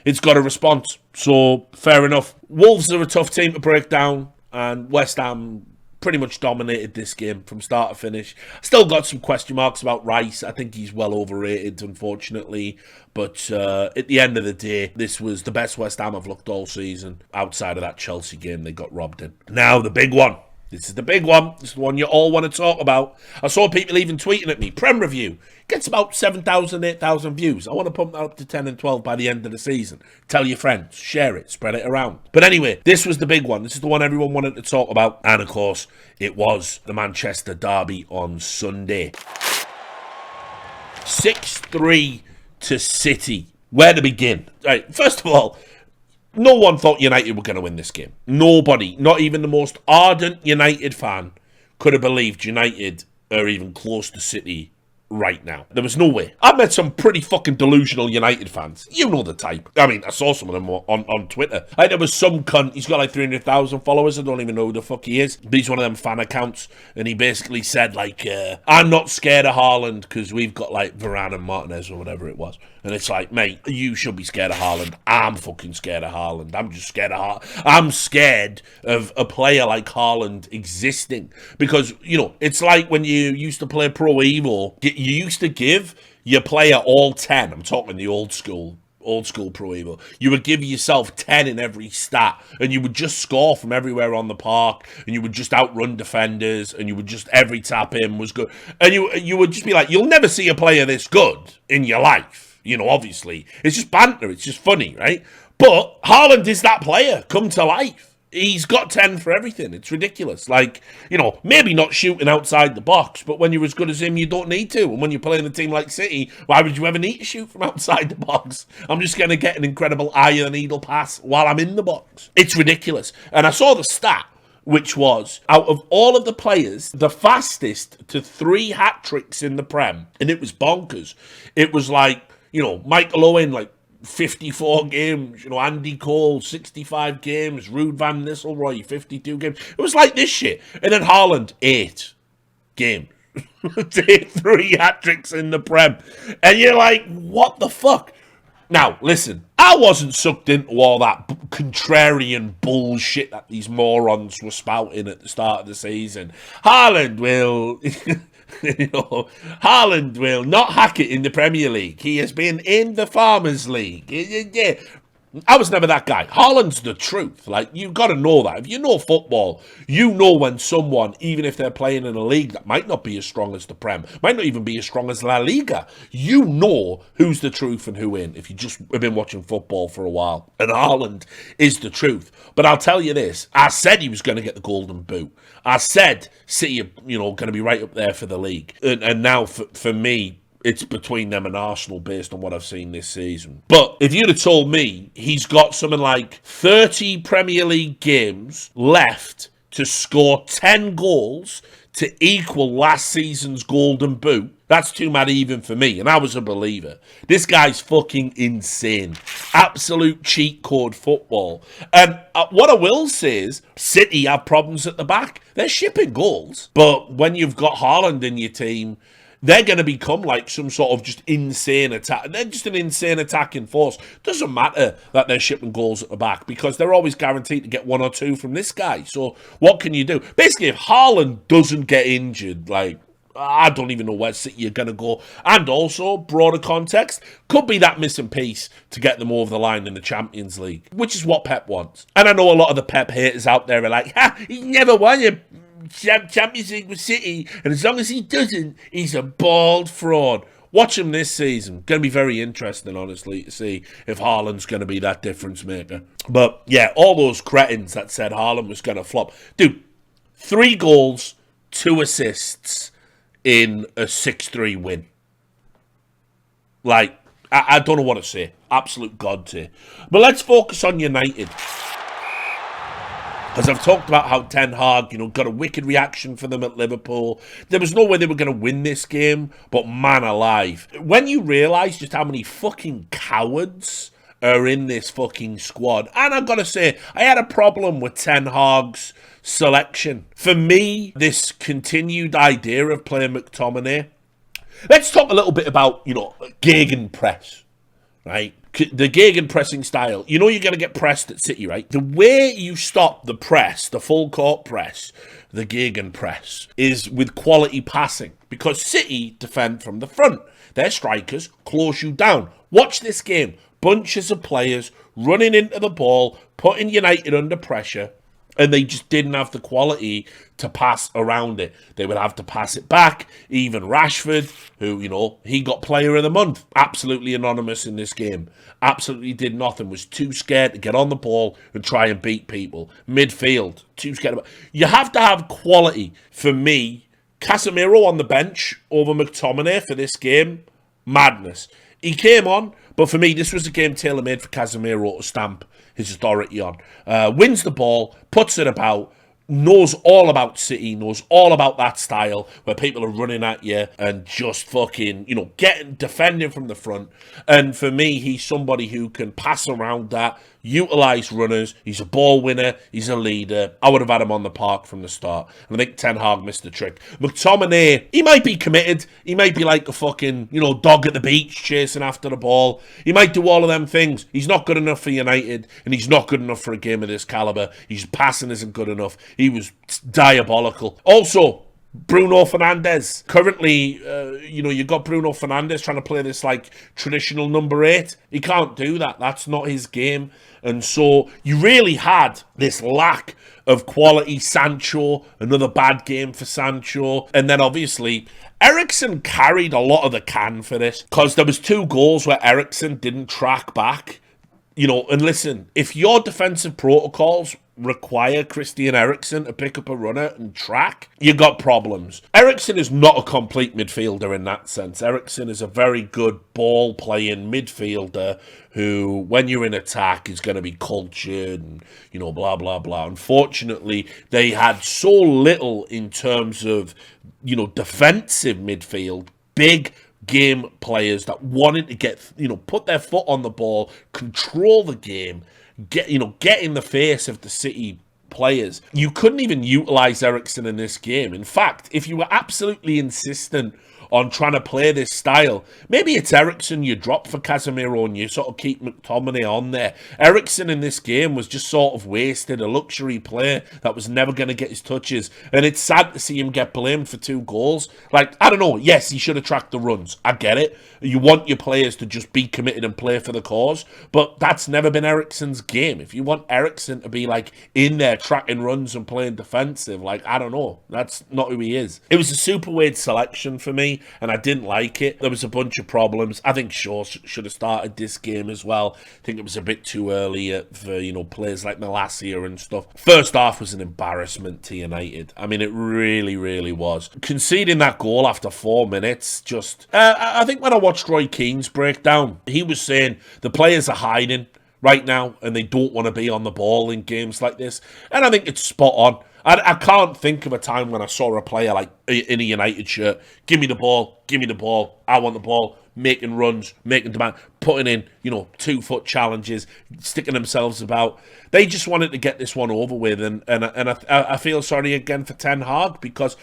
it's got a response. So fair enough. Wolves are a tough team to break down and West Ham pretty much dominated this game from start to finish. Still got some question marks about Rice. I think he's well overrated, unfortunately. But at the end of the day, this was the best West Ham I've looked all season, outside of that Chelsea game they got robbed in. Now, the big one. This is the big one. This is the one you all want to talk about. I saw people even tweeting at me. Prem Review gets about 7,000, 8,000 views. I want to pump that up to 10 and 12 by the end of the season. Tell your friends. Share it. Spread it around. But anyway, this was the big one. This is the one everyone wanted to talk about. And, of course, it was the Manchester derby on Sunday. 6-3 to City. Where to begin? Right, first of all, no one thought United were going to win this game. Nobody, not even the most ardent United fan, could have believed United are even close to City right now. There was no way. I've met some pretty fucking delusional United fans. You know the type. I mean, I saw some of them on Twitter. Like, there was some cunt, he's got like 300,000 followers, I don't even know who the fuck he is. But he's one of them fan accounts, and he basically said, like, I'm not scared of Haaland because we've got, like, Varane and Martinez or whatever it was. And it's like, mate, you should be scared of Haaland. I'm fucking scared of Haaland. I'm just scared of Haaland. I'm scared of a player like Haaland existing. Because, it's like when you used to play Pro Evo, you used to give your player all 10. I'm talking the old school Pro Evo. You would give yourself 10 in every stat, and you would just score from everywhere on the park, and you would just outrun defenders, and you would just, every tap in was good. And you would just be like, you'll never see a player this good in your life. Obviously, it's just banter, it's just funny, right? But Haaland is that player come to life. He's got 10 for everything. It's ridiculous. Like, maybe not shooting outside the box, but when you're as good as him, you don't need to. And when you're playing a team like City, why would you ever need to shoot from outside the box? I'm just going to get an incredible eye of the needle pass while I'm in the box. It's ridiculous. And I saw the stat, which was, out of all of the players, the fastest to 3 hat-tricks in the Prem, and it was bonkers. It was like, Michael Owen, like, 54 games, Andy Cole, 65 games, Ruud van Nistelrooy, 52 games. It was like this shit. And then Haaland, 8 games. 3 hat-tricks in the Prem. And you're like, what the fuck? Now, listen, I wasn't sucked into all that contrarian bullshit that these morons were spouting at the start of the season. Haaland will... Haaland will not hack it in the Premier League. He has been in the Farmers League. Yeah. I was never that guy. Haaland's the truth. Like, you've got to know that. If you know football, you know when someone, even if they're playing in a league that might not be as strong as the Prem, might not even be as strong as La Liga, you know who's the truth and who ain't, if you just have been watching football for a while. And Haaland is the truth. But I'll tell you this. I said he was going to get the Golden Boot. I said City are, going to be right up there for the league. And now, for me, it's between them and Arsenal based on what I've seen this season. But if you'd have told me he's got something like 30 Premier League games left to score 10 goals to equal last season's Golden Boot, that's too mad even for me. And I was a believer. This guy's fucking insane. Absolute cheat code football. And what I will say is, City have problems at the back. They're shipping goals. But when you've got Haaland in your team, they're going to become like some sort of just insane attack. They're just an insane attacking force. Doesn't matter that they're shipping goals at the back because they're always guaranteed to get 1 or 2 from this guy. So what can you do? Basically, if Haaland doesn't get injured, like, I don't even know where City are going to go. And also, broader context, could be that missing piece to get them over the line in the Champions League, which is what Pep wants. And I know a lot of the Pep haters out there are like, he never won a Champions League with City, and as long as he doesn't, he's a bald fraud. Watch him this season. Going to be very interesting, honestly, to see if Haaland's going to be that difference maker. But yeah, all those cretins that said Haaland was going to flop. Dude, 3 goals, 2 assists in a 6-3 win. Like, I don't know what to say. Absolute god tier. But let's focus on United. Because I've talked about how Ten Hag, got a wicked reaction for them at Liverpool. There was no way they were going to win this game, but man alive. When you realise just how many fucking cowards are in this fucking squad, and I've got to say, I had a problem with Ten Hag's selection. For me, this continued idea of playing McTominay. Let's talk a little bit about, gegenpress, right? The gegenpressing style. You're going to get pressed at City, right? The way you stop the press, the full court press, the gegenpress, is with quality passing. Because City defend from the front. Their strikers close you down. Watch this game. Bunches of players running into the ball, putting United under pressure, and they just didn't have the quality to pass around it. They would have to pass it back. Even Rashford, who, he got player of the month. Absolutely anonymous in this game. Absolutely did nothing. Was too scared to get on the ball and try and beat people. Midfield, too scared. You have to have quality. For me, Casemiro on the bench over McTominay for this game, madness. He came on, but for me, this was a game tailor-made for Casemiro to stamp his authority on. Wins the ball, puts it about, knows all about City, knows all about that style where people are running at you and just fucking, defending from the front. And for me, he's somebody who can pass around that, utilise runners. He's a ball winner. He's a leader. I would have had him on the park from the start. And I think Ten Hag missed the trick. McTominay, he might be committed. He might be like a fucking, dog at the beach chasing after the ball. He might do all of them things. He's not good enough for United, and he's not good enough for a game of this calibre. His passing isn't good enough. He was diabolical. Also, Bruno Fernandes. Currently, you got Bruno Fernandes trying to play this like traditional number 8. He can't do that. That's not his game. And so you really had this lack of quality. Sancho, another bad game for Sancho. And then obviously Eriksen carried a lot of the can for this because there was 2 goals where Eriksen didn't track back. And listen, if your defensive protocols require Christian Eriksen to pick up a runner and track, you got problems. Eriksen is not a complete midfielder in that sense. Eriksen is a very good ball-playing midfielder who, when you're in attack, is going to be cultured and, blah, blah, blah. Unfortunately, they had so little in terms of, defensive midfield, big game players that wanted to get, put their foot on the ball, control the game, get in the face of the City players. You couldn't even utilise Eriksen in this game. In fact, if you were absolutely insistent on trying to play this style, maybe it's Eriksen you drop for Casemiro and you sort of keep McTominay on there. Eriksen in this game was just sort of wasted, a luxury player that was never going to get his touches. And it's sad to see him get blamed for 2 goals. Like, I don't know, yes, he should have tracked the runs. I get it. You want your players to just be committed and play for the cause, but that's never been Eriksen's game. If you want Eriksen to be like in there tracking runs and playing defensive, like, I don't know. That's not who he is. It was a super weird selection for me, and I didn't like it. There was a bunch of problems. I think Shaw should have started this game as well. I think it was a bit too early for, players like Malacia and stuff. First half was an embarrassment to United. I mean, it really, really was. Conceding that goal after 4 minutes, just... I think when I watched Roy Keane's breakdown, he was saying the players are hiding right now and they don't want to be on the ball in games like this. And I think it's spot on. I can't think of a time when I saw a player like in a United shirt, give me the ball, I want the ball, making runs, making demand, putting in, 2-foot challenges, sticking themselves about. They just wanted to get this one over with, and I feel sorry again for Ten Hag because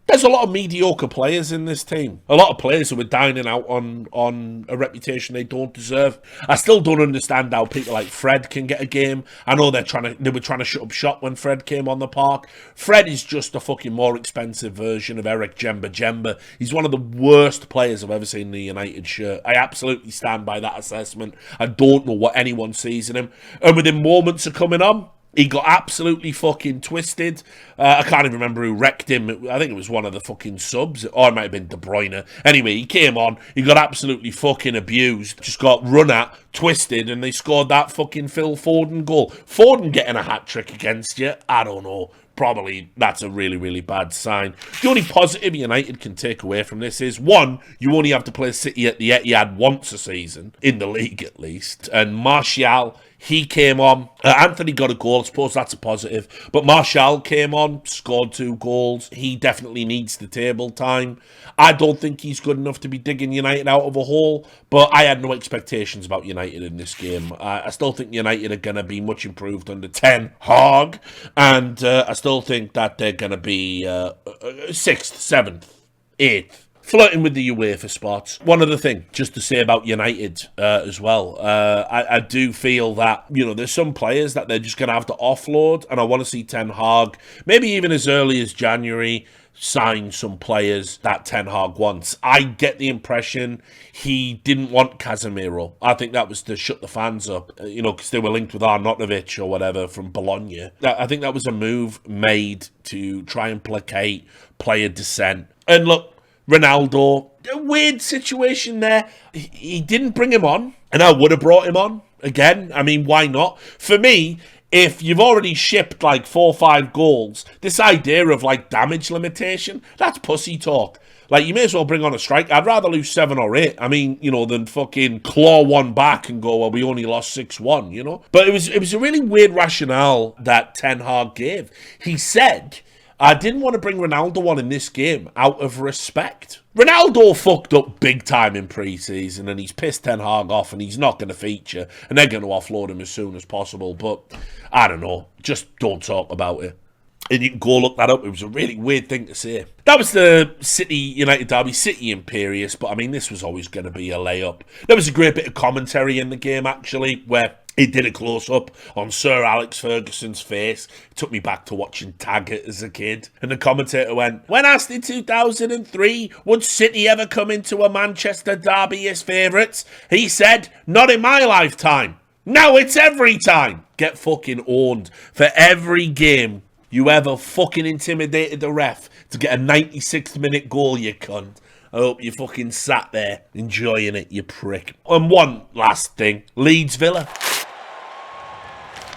There's a lot of mediocre players in this team. A lot of players who are dining out on a reputation they don't deserve. I still don't understand how people like Fred can get a game. I know they were trying to shut up shop when Fred came on the park. Fred is just a fucking more expensive version of Eric Jemba. He's one of the worst players I've ever seen in the United shirt. I absolutely stand by that assessment. I don't know what anyone sees in him. And within moments of coming on, he got absolutely fucking twisted. I can't even remember who wrecked him. I think it was one of the fucking subs. Or it might have been De Bruyne. Anyway, he came on. He got absolutely fucking abused. Just got run at, twisted, and they scored that fucking Phil Foden goal. Foden getting a hat-trick against you? I don't know. Probably that's a really, really bad sign. The only positive United can take away from this is, one, you only have to play City at the Etihad once a season, in the league at least. And Martial, he came on. Anthony got a goal. I suppose that's a positive. But Martial came on, scored 2 goals. He definitely needs the table time. I don't think he's good enough to be digging United out of a hole, but I had no expectations about United in this game. I still think United are going to be much improved under Ten Hag, and I still think that they're going to be 6th, 7th, 8th. Flirting with the UEFA spots. One other thing, just to say about United as well. I do feel that, there's some players that they're just going to have to offload, and I want to see Ten Hag, maybe even as early as January, sign some players that Ten Hag wants. I get the impression he didn't want Casemiro. I think that was to shut the fans up, because they were linked with Arnautovic or whatever from Bologna. I think that was a move made to try and placate player dissent. And look, Ronaldo, a weird situation there. He didn't bring him on, and I would have brought him on again. I mean, why not? For me, if you've already shipped like 4 or 5 goals, this idea of like damage limitation, that's pussy talk. Like, you may as well bring on a strike. I'd rather lose 7 or 8, than fucking claw one back and go, well, we only lost 6-1, But it was a really weird rationale that Ten Hag gave. He said, I didn't want to bring Ronaldo on in this game out of respect. Ronaldo fucked up big time in pre-season, and he's pissed Ten Hag off, and he's not going to feature, and they're going to offload him as soon as possible. But I don't know, just don't talk about it. And you can go look that up. It was a really weird thing to say. That was the City United derby, City imperious, but I mean, this was always going to be a layup. There was a great bit of commentary in the game, actually, where he did a close-up on Sir Alex Ferguson's face. It took me back to watching Taggart as a kid. And the commentator went, when asked in 2003, would City ever come into a Manchester derby as favourites? He said, not in my lifetime. Now it's every time. Get fucking owned for every game you ever fucking intimidated the ref to get a 96th minute goal, you cunt. I hope you fucking sat there enjoying it, you prick. And one last thing, Leeds Villa.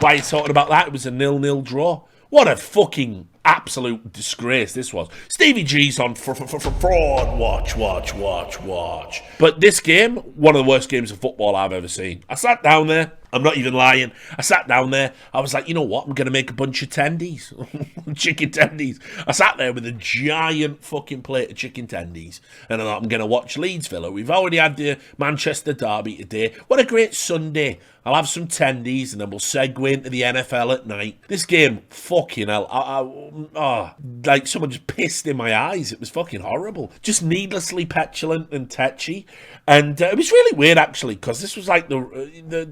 Why are you talking about that? It was a 0-0 draw. What a fucking absolute disgrace this was. Stevie G's on fraud. Watch. But this game, one of the worst games of football I've ever seen. I sat down there. I'm not even lying. I sat down there. I was like, you know what? I'm going to make a bunch of tendies. Chicken tendies. I sat there with a giant fucking plate of chicken tendies. And I thought, I'm going to watch Leeds Villa. We've already had the Manchester derby today. What a great Sunday. I'll have some tendies and then we'll segue into the NFL at night. This game, fucking hell. Like someone just pissed in my eyes. It was fucking horrible. Just needlessly petulant and tetchy. And it was really weird, actually, because this was like they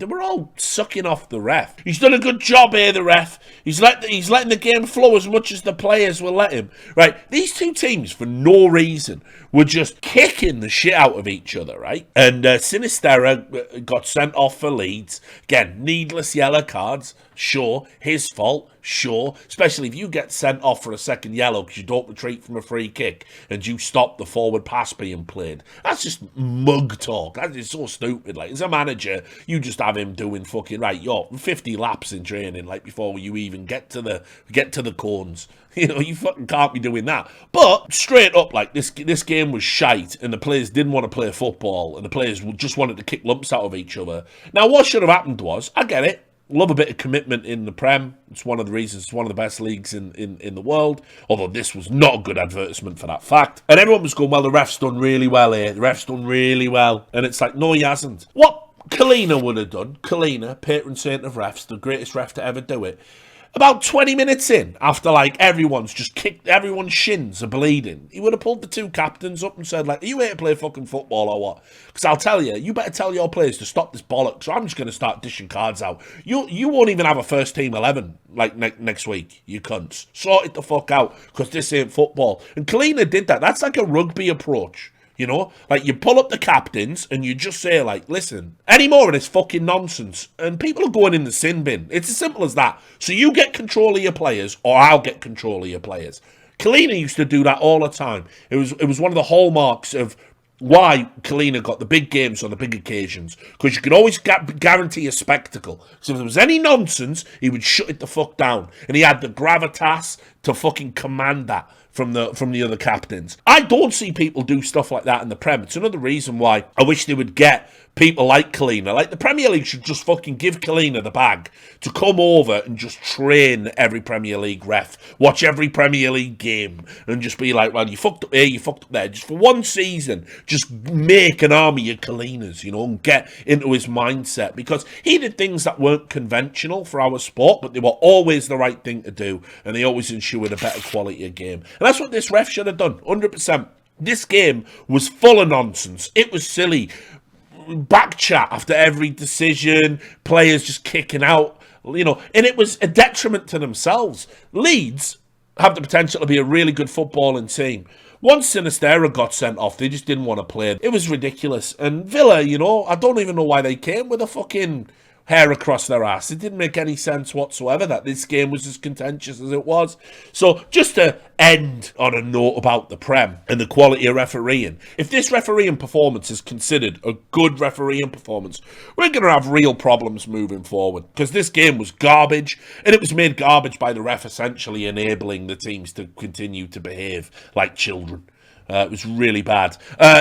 were all sucking off the ref. He's done a good job here, the ref. He's letting the game flow as much as the players will let him. Right? These two teams, for no reason, were just kicking the shit out of each other, right? And Sinisterra got sent off for Leeds. Again, needless yellow cards. Sure, his fault. Sure, especially if you get sent off for a second yellow because you don't retreat from a free kick and you stop the forward pass being played. That's just mug talk. That is so stupid. Like, as a manager, you just have him doing fucking right. You're 50 laps in training, like before you even get to the cones. You fucking can't be doing that. But straight up, like this game was shite, and the players didn't want to play football, and the players just wanted to kick lumps out of each other. Now, what should have happened was, I get it. Love a bit of commitment in the Prem. It's one of the reasons it's one of the best leagues in the world. Although this was not a good advertisement for that fact. And everyone was going, well, the ref's done really well here. The ref's done really well. And it's like, no, he hasn't. What Kalina would have done, Kalina, patron saint of refs, the greatest ref to ever do it, About 20 minutes in, after like everyone's shins are bleeding, he would have pulled the two captains up and said, like, are you here to play fucking football or what? Because I'll tell you, you better tell your players to stop this bollocks, so I'm just going to start dishing cards out. You won't even have a first team 11 like next week, you cunts. Sort it the fuck out, because this ain't football. And Kalina did that. That's like a rugby approach. You know, like you pull up the captains and you just say, like, listen, any more of this fucking nonsense, and people are going in the sin bin. It's as simple as that. So you get control of your players, or I'll get control of your players. Kalina used to do that all the time. It was one of the hallmarks of why Kalina got the big games on the big occasions, because you could always guarantee a spectacle. So if there was any nonsense, he would shut it the fuck down, and he had the gravitas to fucking command that from the other captains. I don't see people do stuff like that in the Prem. It's another reason why I wish they would get people like Kalina. Like, the Premier League should just fucking give Kalina the bag to come over and just train every Premier League ref, watch every Premier League game, and just be like, well, you fucked up here, you fucked up there. Just for one season, just make an army of Kalinas, you know, and get into his mindset. Because he did things that weren't conventional for our sport, but they were always the right thing to do, and they always ensured a better quality of game. And that's what this ref should have done, 100%. This game was full of nonsense. It was silly. Back chat after every decision, players just kicking out, you know, and it was a detriment to themselves. Leeds have the potential to be a really good footballing team. Once Sinistera got sent off, they just didn't want to play. It was ridiculous. And Villa, you know, I don't even know why they came with a fucking hair across their ass. It didn't make any sense whatsoever that this game was as contentious as it was. So, just to end on a note about the Prem and the quality of refereeing, if this refereeing performance is considered a good refereeing performance, we're going to have real problems moving forward, because this game was garbage, and it was made garbage by the ref essentially enabling the teams to continue to behave like children. It was really bad.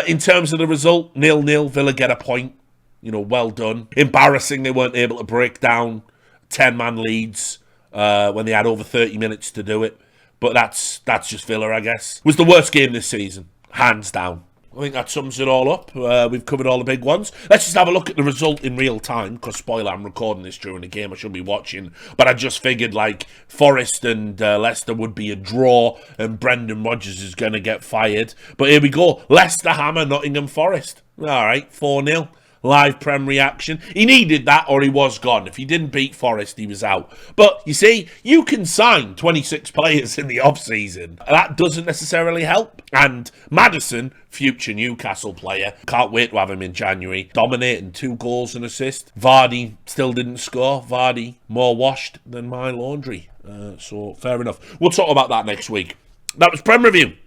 In terms of the result, 0-0, Villa get a point. You know, well done. Embarrassing they weren't able to break down 10-man leads when they had over 30 minutes to do it. But that's just Villa, I guess. It was the worst game this season, hands down. I think that sums it all up. We've covered all the big ones. Let's just have a look at the result in real time, because, spoiler, I'm recording this during the game. I should be watching. But I just figured, like, Forest and Leicester would be a draw, and Brendan Rodgers is going to get fired. But here we go. Leicester hammer Nottingham Forest. All right, 4-0. Live Prem reaction. He needed that, or he was gone. If he didn't beat Forest, he was out. But you see, you can sign 26 players in the off-season. That doesn't necessarily help. And Maddison, future Newcastle player, can't wait to have him in January, dominating 2 goals and assists. Vardy still didn't score. Vardy more washed than my laundry. So fair enough. We'll talk about that next week. That was Prem Review.